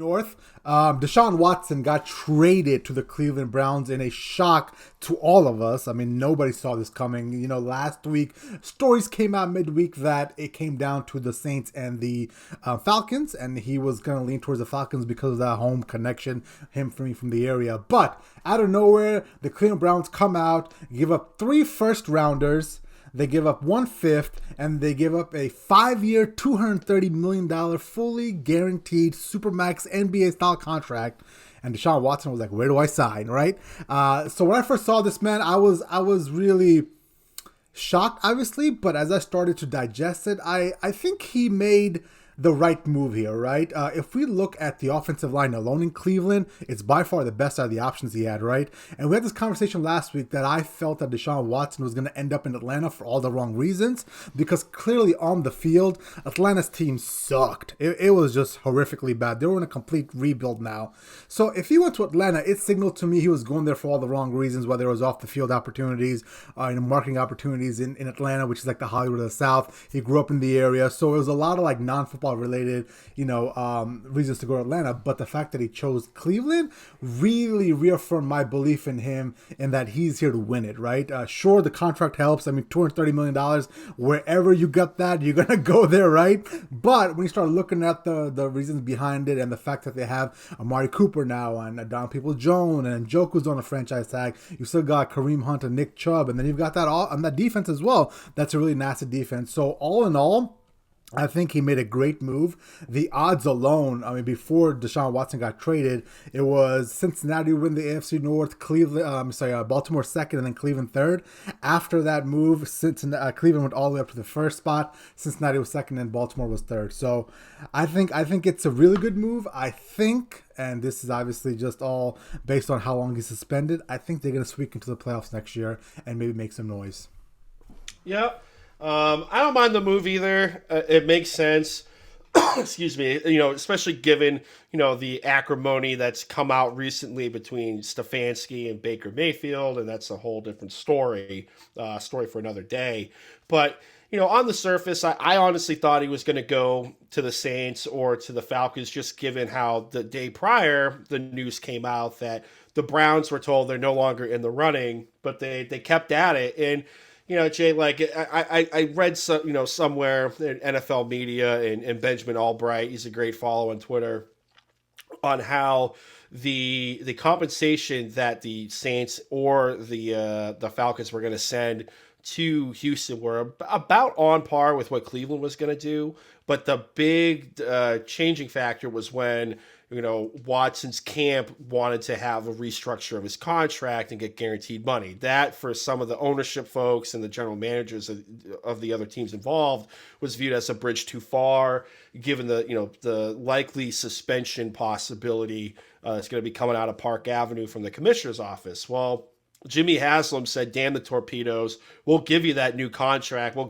North. Deshaun Watson got traded to the Cleveland Browns in a shock to all of us. I mean, nobody saw this coming. You know, last week, stories came out midweek that it came down to the Saints and the Falcons, and he was going to lean towards the Falcons because of that home connection, him from the area. But out of nowhere, the Cleveland Browns come out, give up 3 first-rounders, they give up 1/5, and they give up a 5-year, $230 million fully guaranteed Supermax NBA-style contract. And Deshaun Watson was like, where do I sign, right? So when I first saw this, man, I was really shocked, obviously. But as I started to digest it, I think he made the right move here, right? If we look at the offensive line alone in Cleveland, it's by far the best out of the options he had, right? And we had this conversation last week that I felt that Deshaun Watson was going to end up in Atlanta for all the wrong reasons, because clearly on the field, Atlanta's team sucked. It was just horrifically bad. They were in a complete rebuild now. So if he went to Atlanta, it signaled to me he was going there for all the wrong reasons, whether it was off the field opportunities, marketing opportunities in Atlanta, which is like the Hollywood of the South. He grew up in the area. So it was a lot of like non-football related, reasons to go to Atlanta. But the fact that he chose Cleveland really reaffirmed my belief in him and that he's here to win it, right? Sure, the contract helps. I mean, $230 million, wherever you got that, you're going to go there, right? But when you start looking at the reasons behind it and the fact that they have Amari Cooper now and Don People-Jones and Njoku's on a franchise tag, you still got Kareem Hunt and Nick Chubb, and then you've got that all on that defense as well. That's a really nasty defense. So all in all, I think he made a great move. The odds alone, I mean, before Deshaun Watson got traded, it was Cincinnati win the AFC North, Baltimore second, and then Cleveland third. After that move, Cleveland went all the way up to the first spot. Cincinnati was second, and Baltimore was third. So I think it's a really good move. I think, and this is obviously just all based on how long he's suspended, I think they're going to squeak into the playoffs next year and maybe make some noise. Yep. I don't mind the move either. It makes sense. Excuse me. Especially given, the acrimony that's come out recently between Stefanski and Baker Mayfield, and that's a whole different story for another day. But, on the surface, I honestly thought he was going to go to the Saints or to the Falcons, just given how the day prior the news came out that the Browns were told they're no longer in the running, but they kept at it. And Jay, like I read somewhere in NFL media and Benjamin Albright, he's a great follow on Twitter, on how the compensation that the Saints or the Falcons were going to send to Houston were about on par with what Cleveland was going to do. But the big changing factor was when Watson's camp wanted to have a restructure of his contract and get guaranteed money. That, for some of the ownership folks and the general managers of the other teams involved, was viewed as a bridge too far, given the likely suspension possibility that's going to be coming out of Park Avenue from the commissioner's office. Well, Jimmy Haslam said, damn the torpedoes, we'll give you that new contract. We'll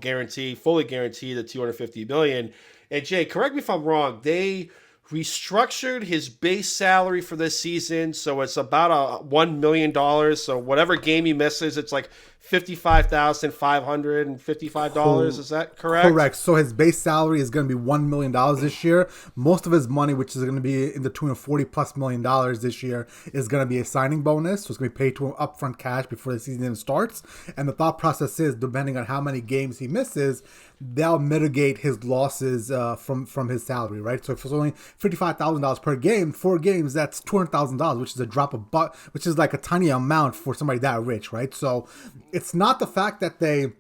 fully guarantee the $250 million. And Jay, correct me if I'm wrong, they restructured his base salary for this season, so it's about $1 million. So whatever game he misses, it's like $55,555. Is that correct? Correct. So his base salary is going to be $1 million this year. Most of his money, which is going to be in the tune of $40+ million this year, is going to be a signing bonus. So it's going to be paid to him upfront cash before the season even starts. And the thought process is, depending on how many games he misses, they'll mitigate his losses from his salary, right? So if it's only $55,000 per game, 4 games, that's $200,000, which is a drop of which is like a tiny amount for somebody that rich, right? So it's not the fact that they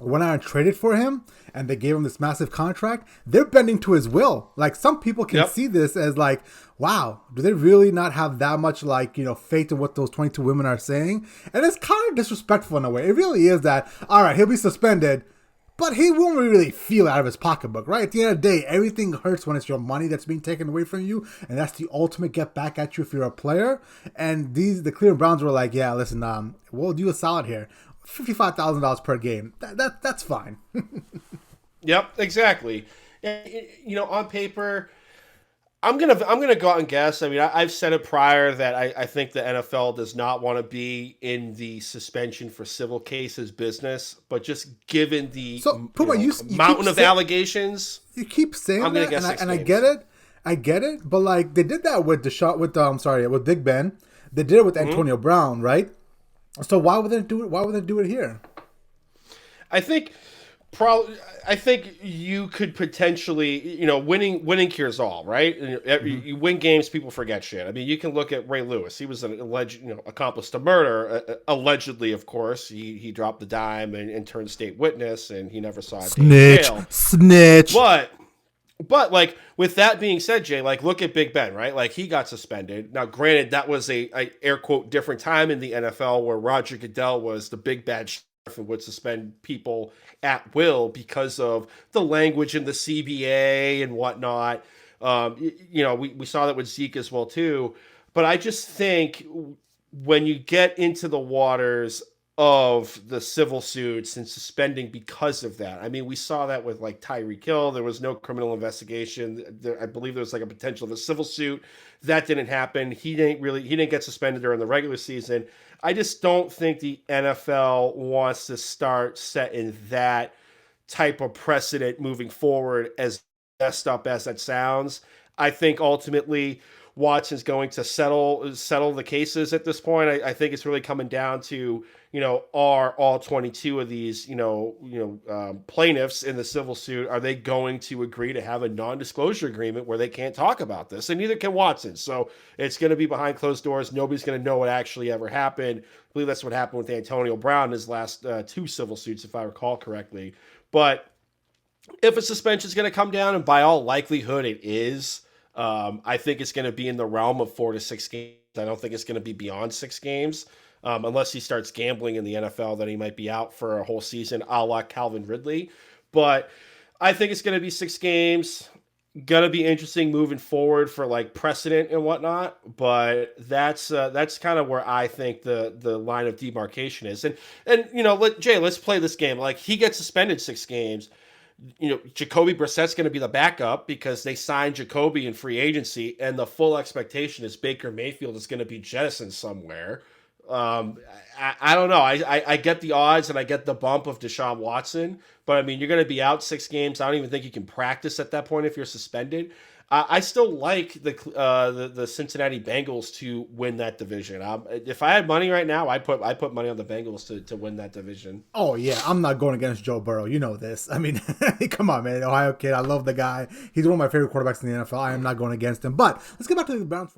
went out and traded for him and they gave him this massive contract. They're bending to his will. Like, some people can see this as like, wow, do they really not have that much faith in what those 22 women are saying? And it's kind of disrespectful in a way. It really is that, all right, he'll be suspended, but he won't really feel it out of his pocketbook, right? At the end of the day, everything hurts when it's your money that's being taken away from you, and that's the ultimate get back at you if you're a player. And the Cleveland Browns were like, yeah, listen, we'll do a solid here. $55,000 per game. That's fine. Yep, exactly. On paper, I'm gonna go out and guess. I mean, I've said it prior that I think the NFL does not want to be in the suspension for civil cases business, but just given the mountain of allegations, you keep saying I'm gonna that, guess and I get it. I get it, but like they did that with with Big Ben. They did it with Antonio Brown, right? So why would they do it? Why would they do it here? I think I think you could potentially, winning cures all, right? You win games, people forget shit. I mean, you can look at Ray Lewis. He was an alleged, accomplice to murder, allegedly, of course. He dropped the dime and turned state witness, and he never saw a day in jail. Snitch. But like with that being said, Jay, like look at Big Ben, right? Like he got suspended. Now, granted, that was a air quote different time in the NFL where Roger Goodell was the big bad sheriff and would suspend people at will because of the language in the CBA and whatnot. We saw that with Zeke as well too. But I just think when you get into the waters of the civil suits and suspending because of that. I mean, we saw that with like Tyreek Hill. There was no criminal investigation. I believe there was like a potential of a civil suit. That didn't happen. He didn't get suspended during the regular season. I just don't think the NFL wants to start setting that type of precedent moving forward, as messed up as that sounds. I think ultimately Watson's going to settle the cases at this point. I think it's really coming down to, are all 22 of these, plaintiffs in the civil suit, are they going to agree to have a non-disclosure agreement where they can't talk about this? And neither can Watson. So it's going to be behind closed doors. Nobody's going to know what actually ever happened. I believe that's what happened with Antonio Brown in his last two civil suits, if I recall correctly. But if a suspension is going to come down, and by all likelihood it is, I think it's going to be in the realm of 4 to 6 games. I don't think it's going to be beyond 6 games, unless he starts gambling in the NFL. Then he might be out for a whole season, a la Calvin Ridley. But I think it's going to be 6 games. Going to be interesting moving forward for like precedent and whatnot. But that's kind of where I think the line of demarcation is. And Jay, let's play this game. Like he gets suspended 6 games. Jacoby Brissett's going to be the backup because they signed Jacoby in free agency, and the full expectation is Baker Mayfield is going to be jettisoned somewhere. I don't know. I get the odds and I get the bump of Deshaun Watson, but I mean, you're going to be out 6 games. I don't even think you can practice at that point if you're suspended. I still like the Cincinnati Bengals to win that division. If I had money right now, I put money on the Bengals to win that division. Oh yeah, I'm not going against Joe Burrow. You know this. I mean, come on, man. Ohio kid. I love the guy. He's one of my favorite quarterbacks in the NFL. I am not going against him. But let's get back to the Browns.